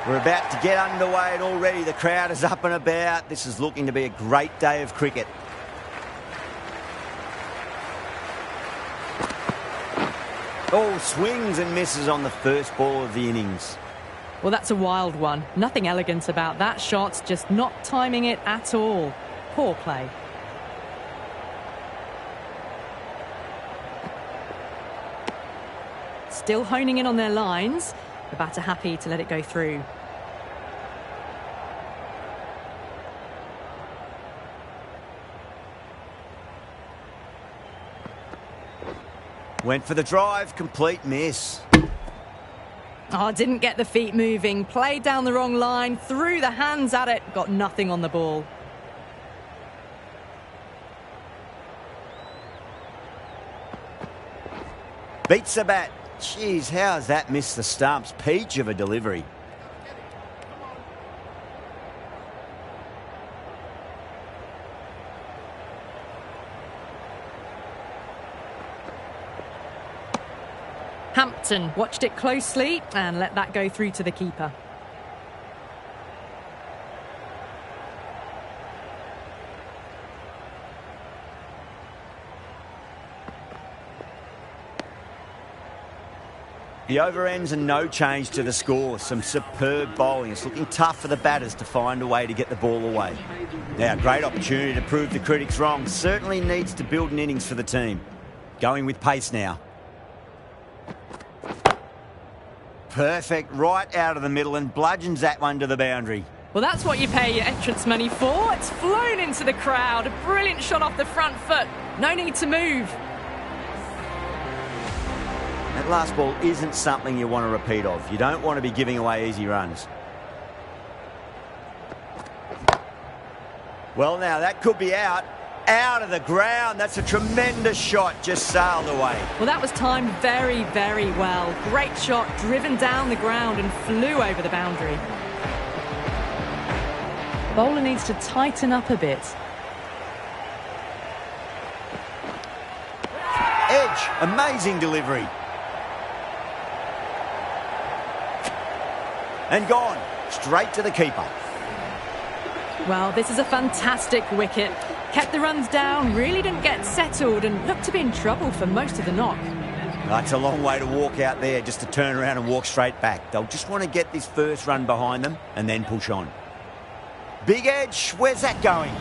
We're about to get underway and already the crowd is up and about. This is looking to be a great day of cricket. Oh, swings and misses on the first ball of the innings. Well, that's a wild one. Nothing elegant about that shot, just not timing it at all. Poor play. Still honing in on their lines. The batter happy to let it go through. Went for the drive, complete miss. Oh, didn't get the feet moving. Played down the wrong line, threw the hands at it, got nothing on the ball. Beats the bat. Jeez, how has that missed the stumps? Peach of a delivery. Hampton watched it closely and let that go through to the keeper. The over ends and no change to the score. Some superb bowling. It's looking tough for the batters to find a way to get the ball away. Now, great opportunity to prove the critics wrong. Certainly needs to build an innings for the team. Going with pace now. Perfect, right out of the middle and bludgeons that one to the boundary. Well, that's what you pay your entrance money for. It's flown into the crowd. A brilliant shot off the front foot. No need to move. That last ball isn't something you want to repeat of. You don't want to be giving away easy runs. Well, now, that could be out. Out of the ground. That's a tremendous shot. Just sailed away. Well, that was timed very, very well. Great shot, driven down the ground and flew over the boundary. Bowler needs to tighten up a bit. Edge. Amazing delivery. And gone. Straight to the keeper. Well, this is a fantastic wicket. Kept the runs down, really didn't get settled and looked to be in trouble for most of the knock. That's a long way to walk out there just to turn around and walk straight back. They'll just want to get this first run behind them and then push on. Big edge. Where's that going?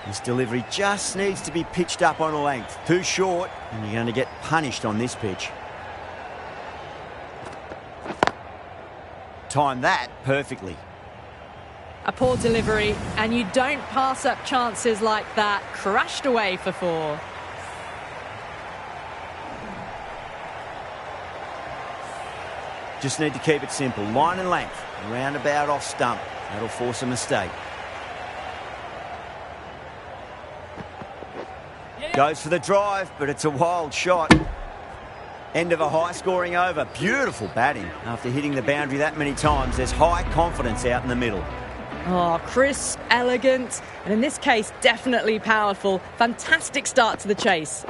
This delivery just needs to be pitched up on a length. Too short, and you're going to get punished on this pitch. Time that perfectly. A poor delivery, and you don't pass up chances like that. Crashed away for 4. Just need to keep it simple. Line and length. Roundabout off stump. That'll force a mistake. Goes for the drive, but it's a wild shot. End of a high-scoring over. Beautiful batting. After hitting the boundary that many times, there's high confidence out in the middle. Oh, crisp, elegant, and in this case, definitely powerful. Fantastic start to the chase.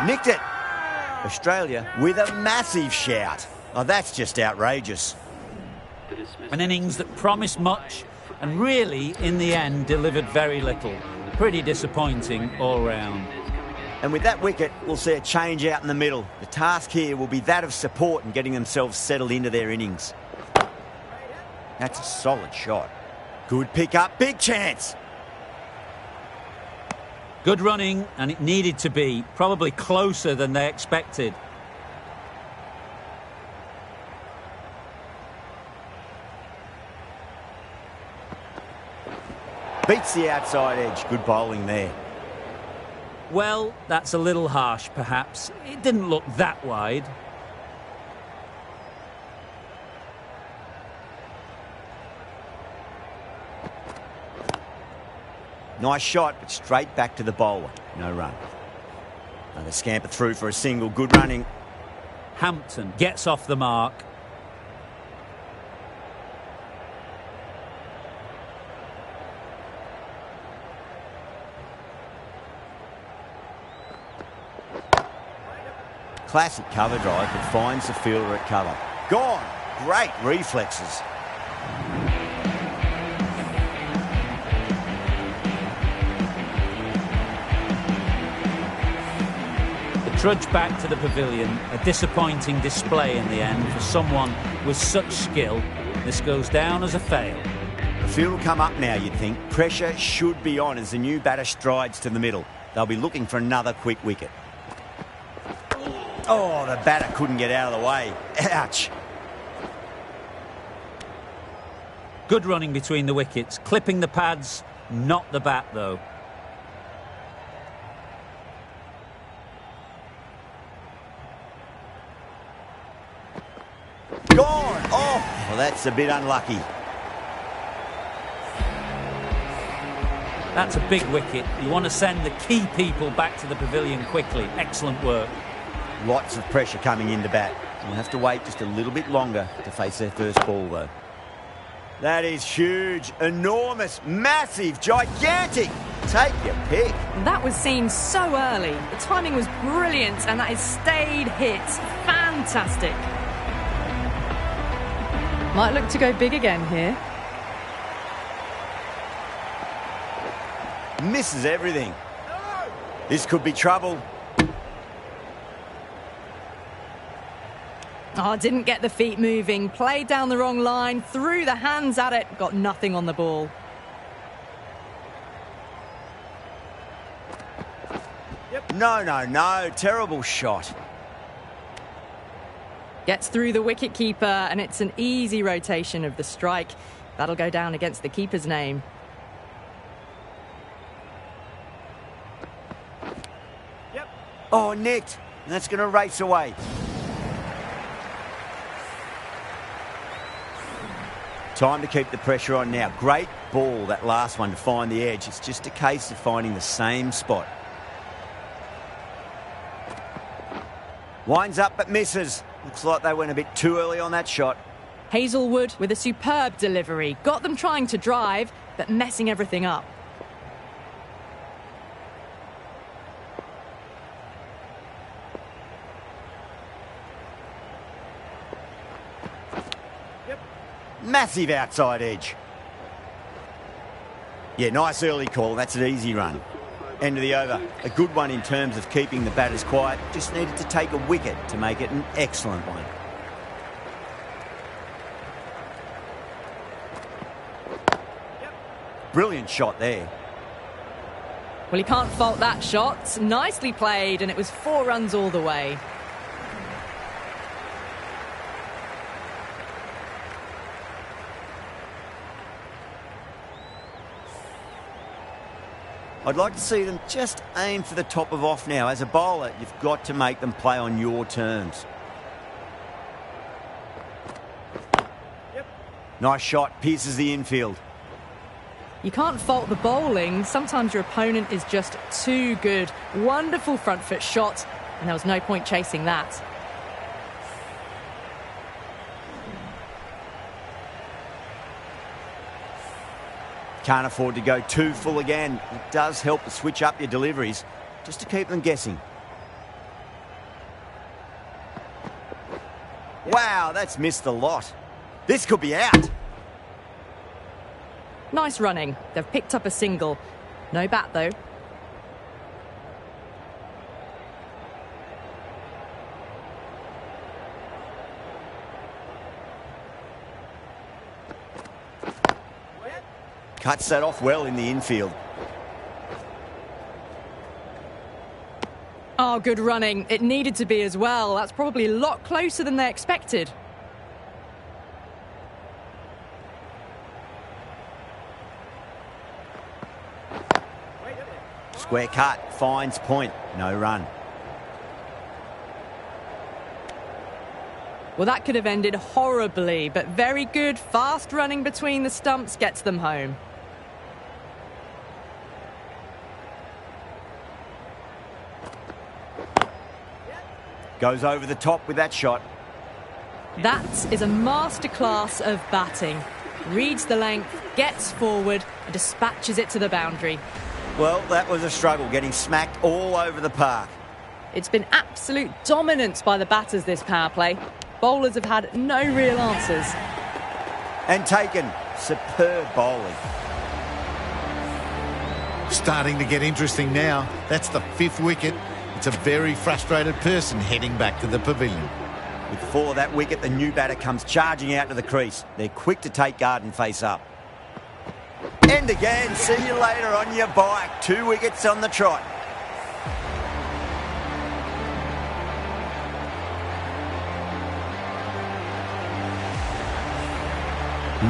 Nicked it. Australia with a massive shout. Oh, that's just outrageous. An innings that promised much and really, in the end, delivered very little. Pretty disappointing all round. And with that wicket, we'll see a change out in the middle. The task here will be that of support and getting themselves settled into their innings. That's a solid shot. Good pick up, big chance. Good running, and it needed to be. Probably closer than they expected. Beats the outside edge. Good bowling there. Well, that's a little harsh, perhaps. It didn't look that wide. Nice shot, but straight back to the bowler. No run. Another scamper through for a single. Good running. Hampton gets off the mark. Classic cover drive, but finds the fielder at cover. Gone. Great reflexes. The trudge back to the pavilion, a disappointing display in the end for someone with such skill. This goes down as a fail. The field will come up now, you'd think. Pressure should be on as the new batter strides to the middle. They'll be looking for another quick wicket. Oh, the batter couldn't get out of the way. Ouch. Good running between the wickets, clipping the pads, not the bat though. Gone! Oh, well, that's a bit unlucky. That's a big wicket. You want to send the key people back to the pavilion quickly. Excellent work. Lots of pressure coming in to bat. We'll have to wait just a little bit longer to face their first ball, though. That is huge, enormous, massive, gigantic. Take your pick. That was seen so early. The timing was brilliant, and that is stayed hit. Fantastic. Might look to go big again here. Misses everything. This could be trouble. Oh, didn't get the feet moving. Played down the wrong line. Threw the hands at it. Got nothing on the ball. No. Terrible shot. Gets through the wicket-keeper, and it's an easy rotation of the strike. That'll go down against the keeper's name. Oh, nicked. And that's going to race away. Time to keep the pressure on now. Great ball, that last one, to find the edge. It's just a case of finding the same spot. Winds up but misses. Looks like they went a bit too early on that shot. Hazelwood with a superb delivery. Got them trying to drive, but messing everything up. Massive outside edge. Yeah, nice early call. That's an easy run. End of the over. A good one in terms of keeping the batters quiet. Just needed to take a wicket to make it an excellent one. Brilliant shot there. Well, you can't fault that shot. Nicely played, and it was 4 runs all the way. I'd like to see them just aim for the top of off now. As a bowler, you've got to make them play on your terms. Nice shot, pierces the infield. You can't fault the bowling. Sometimes your opponent is just too good. Wonderful front foot shot, and there was no point chasing that. Can't afford to go too full again. It does help to switch up your deliveries, just to keep them guessing. Wow, that's missed a lot. This could be out. Nice running. They've picked up a single. No bat, though. Cuts that off well in the infield. Oh, good running. It needed to be as well. That's probably a lot closer than they expected. Square cut, finds point, no run. Well, that could have ended horribly, but very good, fast running between the stumps gets them home. Goes over the top with that shot. That is a masterclass of batting. Reads the length, gets forward, and dispatches it to the boundary. Well, that was a struggle, getting smacked all over the park. It's been absolute dominance by the batters, this power play. Bowlers have had no real answers. And taken. Superb bowling. Starting to get interesting now. That's the 5th wicket. It's a very frustrated person heading back to the pavilion. With 4 of that wicket, the new batter comes charging out to the crease. They're quick to take guard and face up. And again, see you later on your bike. 2 wickets on the trot.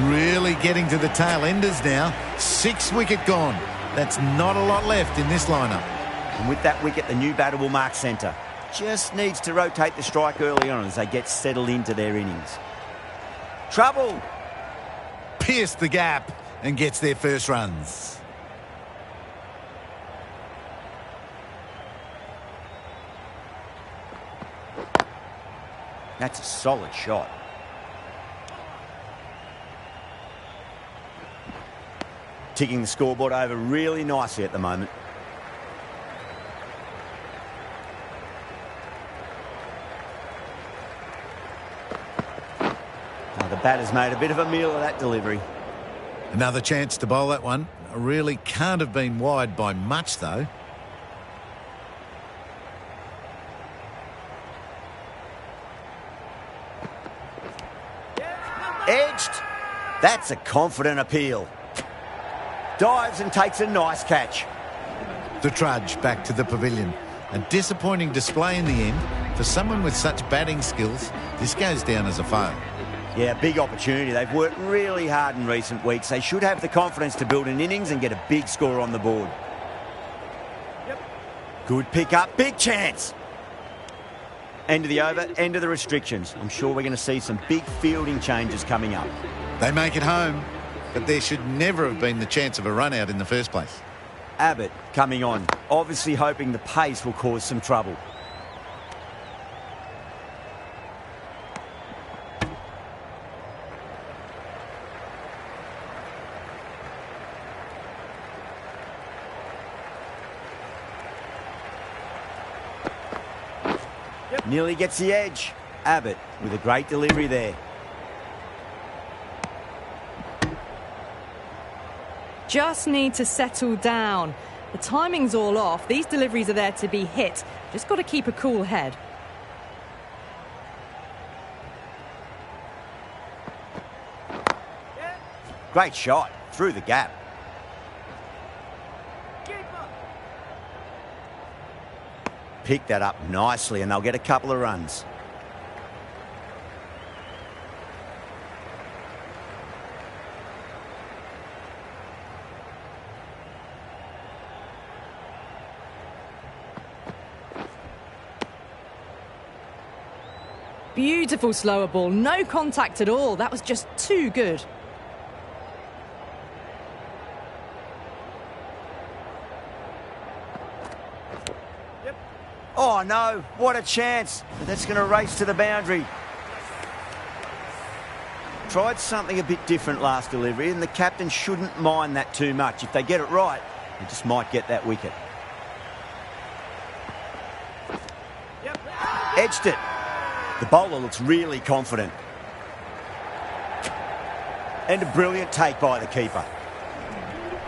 Really getting to the tail enders now. 6 wicket gone. That's not a lot left in this lineup. And with that wicket, the new batter will mark centre. Just needs to rotate the strike early on as they get settled into their innings. Trouble. Pierced the gap and gets their first runs. That's a solid shot. Ticking the scoreboard over really nicely at the moment. Now the batter's made a bit of a meal of that delivery. Another chance to bowl that one. Really can't have been wide by much, though. Edged. That's a confident appeal. Dives and takes a nice catch. The trudge back to the pavilion. A disappointing display in the end. For someone with such batting skills, this goes down as a fail. Yeah, big opportunity. They've worked really hard in recent weeks. They should have the confidence to build an innings and get a big score on the board. Yep. Good pick up, big chance. End of the over, end of the restrictions. I'm sure we're going to see some big fielding changes coming up. They make it home, but there should never have been the chance of a run out in the first place. Abbott coming on, obviously hoping the pace will cause some trouble. Nearly gets the edge. Abbott with a great delivery there. Just need to settle down. The timing's all off. These deliveries are there to be hit. Just got to keep a cool head. Great shot through the gap. Pick that up nicely and they'll get a couple of runs. Beautiful slower ball, no contact at all. That was just too good. Oh no, what a chance. But that's going to race to the boundary. Tried something a bit different last delivery and the captain shouldn't mind that too much. If they get it right, they just might get that wicket. Edged it. The bowler looks really confident. And a brilliant take by the keeper.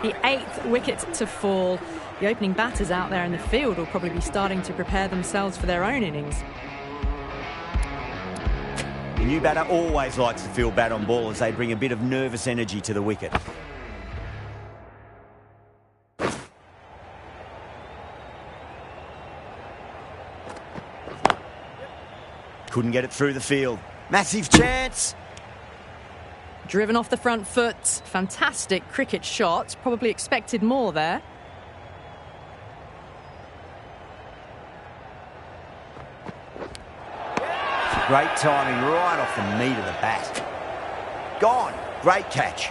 The 8th wicket to fall. The opening batters out there in the field will probably be starting to prepare themselves for their own innings. The new batter always likes to field bat on ball as they bring a bit of nervous energy to the wicket. Couldn't get it through the field. Massive chance. Driven off the front foot. Fantastic cricket shot. Probably expected more there. Great timing right off the meat of the bat. Gone. Great catch.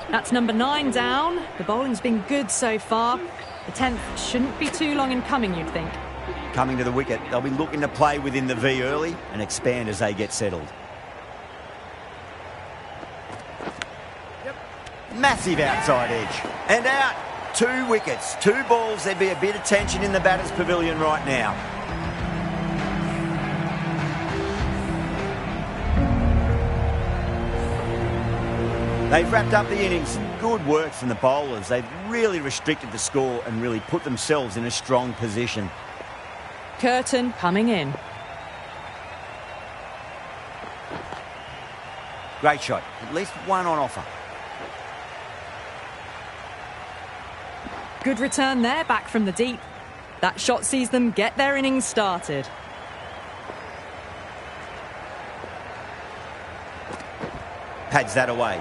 That's number 9 down. The bowling's been good so far. The 10th shouldn't be too long in coming, you'd think. Coming to the wicket, they'll be looking to play within the V early and expand as they get settled. Massive outside edge. And out. 2 wickets, 2 balls. There'd be a bit of tension in the batter's pavilion right now. They've wrapped up the innings. Good work from the bowlers. They've really restricted the score and really put themselves in a strong position. Curtin coming in. Great shot. At least one on offer. Good return there, back from the deep. That shot sees them get their innings started. Pads that away.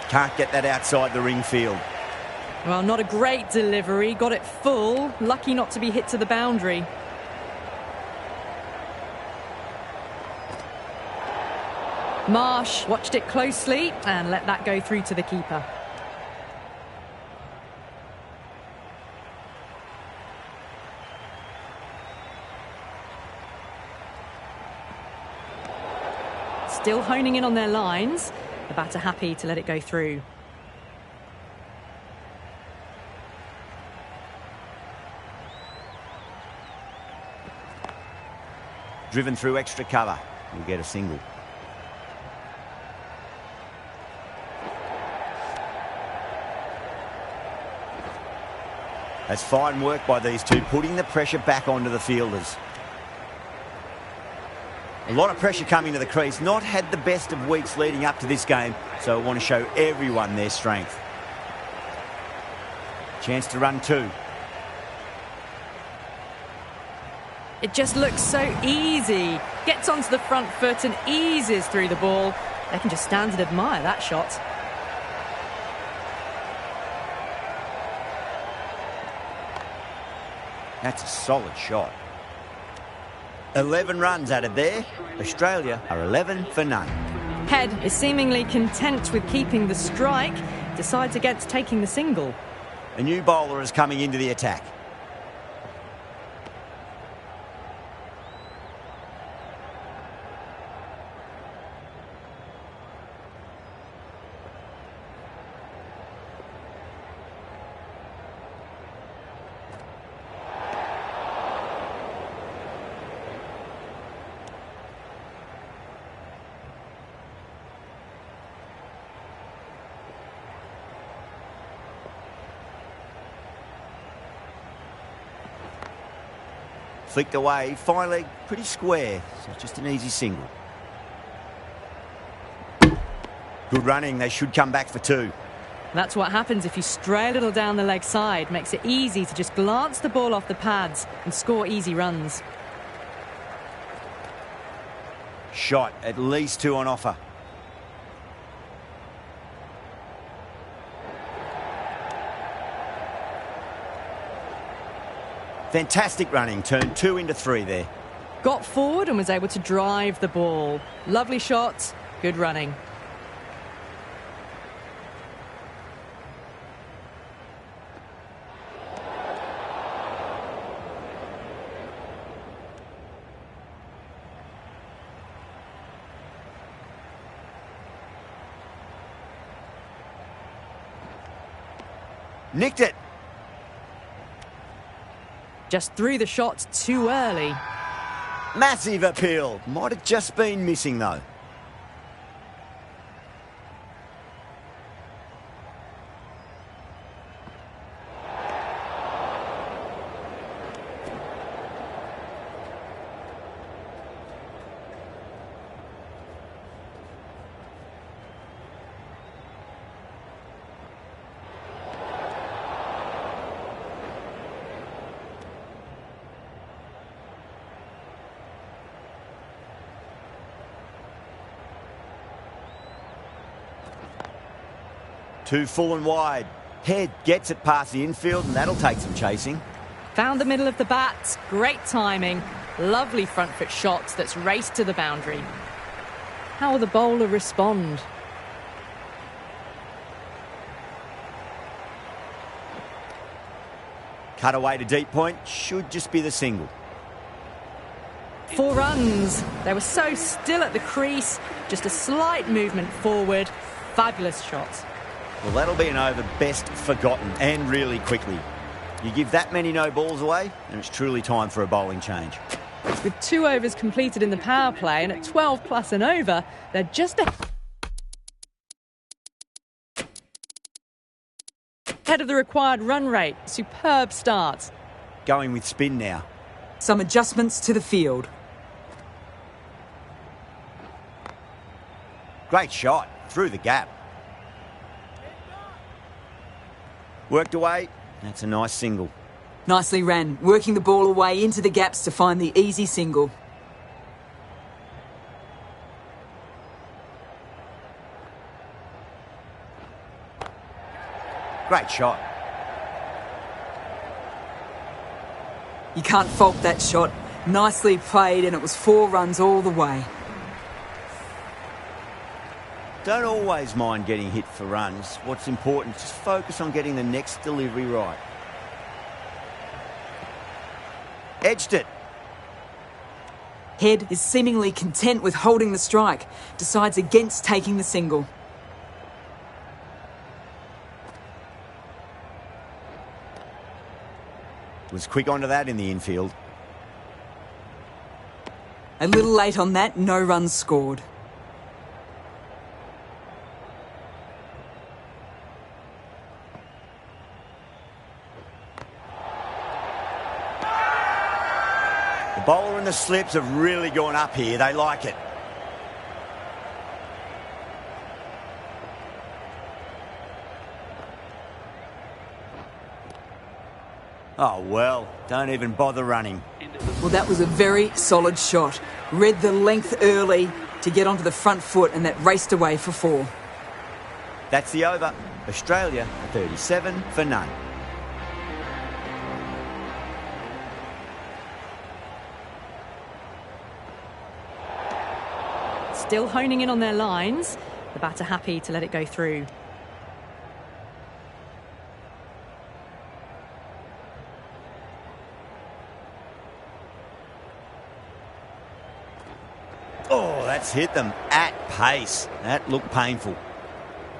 Can't get that outside the ring field. Well, not a great delivery. Got it full. Lucky not to be hit to the boundary. Marsh watched it closely and let that go through to the keeper. Still honing in on their lines. The batter happy to let it go through. Driven through extra cover. We'll get a single. That's fine work by these two, putting the pressure back onto the fielders. A lot of pressure coming to the crease. Not had the best of weeks leading up to this game, so I want to show everyone their strength. Chance to run 2. It just looks so easy. Gets onto the front foot and eases through the ball. They can just stand and admire that shot. That's a solid shot. 11 runs added there. Australia are 11 for none. Head is seemingly content with keeping the strike. Decides against taking the single. A new bowler is coming into the attack. Flicked away, finally pretty square, so just an easy single. Good running, they should come back for 2. That's what happens if you stray a little down the leg side. Makes it easy to just glance the ball off the pads and score easy runs. Shot, at least 2 on offer. Fantastic running, turned 2 into 3 there. Got forward and was able to drive the ball. Lovely shot, good running. Nicked it. Just threw the shot too early. Massive appeal. Might have just been missing though. Too full and wide. Head gets it past the infield and that'll take some chasing. Found the middle of the bat. Great timing. Lovely front foot shot that's raced to the boundary. How will the bowler respond? Cut away to deep point, should just be the single. 4 runs. They were so still at the crease, just a slight movement forward. Fabulous shot. Well, that'll be an over best forgotten, and really quickly. You give that many no balls away, and it's truly time for a bowling change. With 2 overs completed in the power play and at 12 plus and over, they're just ahead of the required run rate. Superb start. Going with spin now. Some adjustments to the field. Great shot, through the gap. Worked away, that's a nice single. Nicely ran, working the ball away into the gaps to find the easy single. Great shot. You can't fault that shot. Nicely played, and it was 4 runs all the way. Don't always mind getting hit for runs. What's important is just focus on getting the next delivery right. Edged it. Head is seemingly content with holding the strike. Decides against taking the single. Was quick onto that in the infield. A little late on that, no runs scored. The bowler and the slips have really gone up here. They like it. Oh, well, don't even bother running. Well, that was a very solid shot. Read the length early to get onto the front foot, and that raced away for 4. That's the over. Australia, 37 for none. Still honing in on their lines. The batter happy to let it go through. Oh, that's hit them at pace. That looked painful.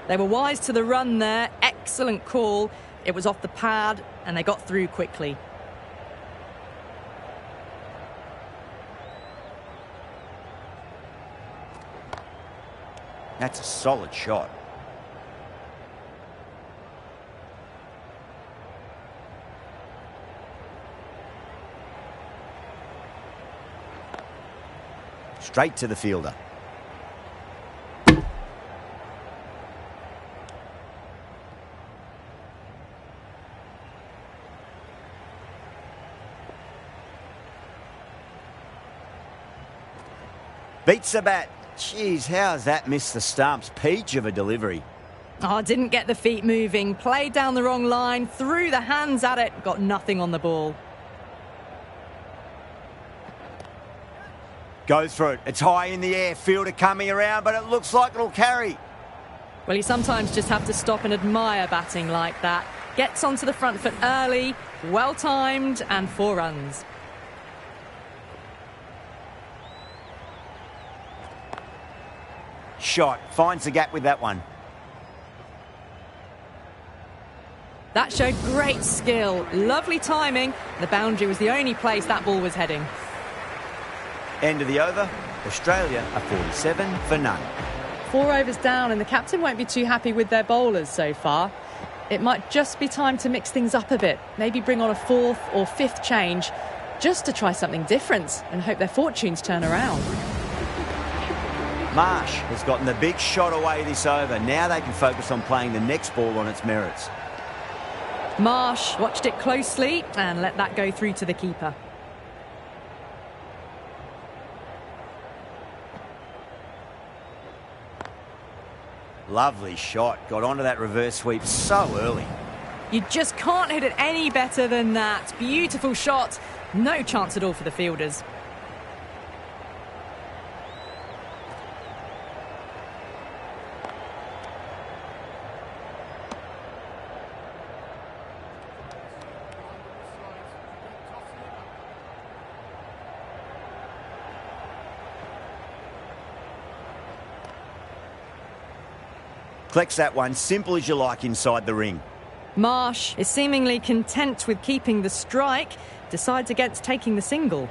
They were wise to the run there. Excellent call. It was off the pad and they got through quickly. That's a solid shot. Straight to the fielder. Beats the bat. Jeez, how's that missed the stumps? Peach of a delivery. Oh, didn't get the feet moving. Played down the wrong line. Threw the hands at it. Got nothing on the ball. Goes through it. It's high in the air. Fielder coming around, but it looks like it'll carry. Well, you sometimes just have to stop and admire batting like that. Gets onto the front foot early. Well timed and 4 runs. Shot. Finds the gap with that one. That showed great skill. Lovely timing. The boundary was the only place that ball was heading. End of the over. Australia are 47 for none. 4 overs down and the captain won't be too happy with their bowlers so far. It might just be time to mix things up a bit. Maybe bring on a 4th or 5th change just to try something different and hope their fortunes turn around. Marsh has gotten the big shot away this over. Now they can focus on playing the next ball on its merits. Marsh watched it closely and let that go through to the keeper. Lovely shot. Got onto that reverse sweep so early. You just can't hit it any better than that. Beautiful shot. No chance at all for the fielders. Collects that one, simple as you like, inside the ring. Marsh is seemingly content with keeping the strike, decides against taking the single.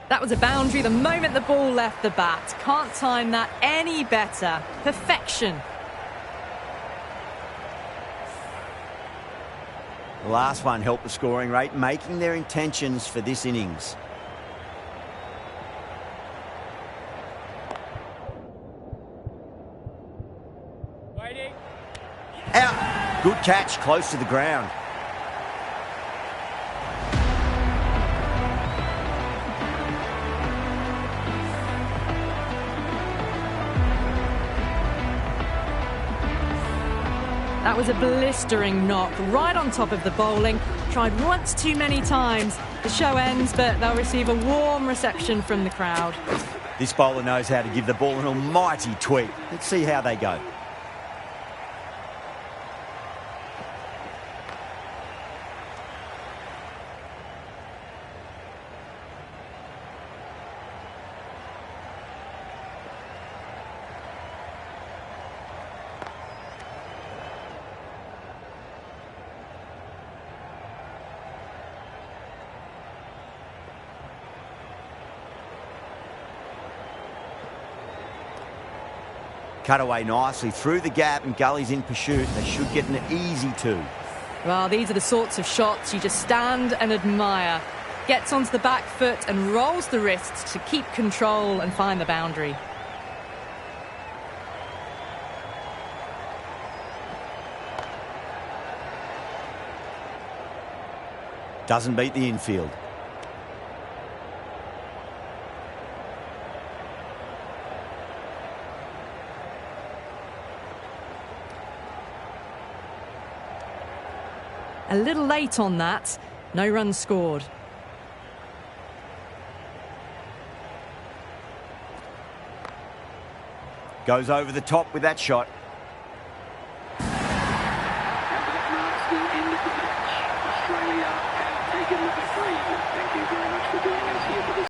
That was a boundary the moment the ball left the bat. Can't time that any better. Perfection. The last one helped the scoring rate, making their intentions for this innings. Waiting. Out. Good catch, close to the ground. That was a blistering knock right on top of the bowling. Tried once too many times. The show ends, but they'll receive a warm reception from the crowd. This bowler knows how to give the ball an almighty tweak. Let's see how they go. Cut away nicely through the gap and Gully's in pursuit. They should get an easy two. Well, these are the sorts of shots you just stand and admire. Gets onto the back foot and rolls the wrists to keep control and find the boundary. Doesn't beat the infield. A little late on that. No runs scored. Goes over the top with that shot.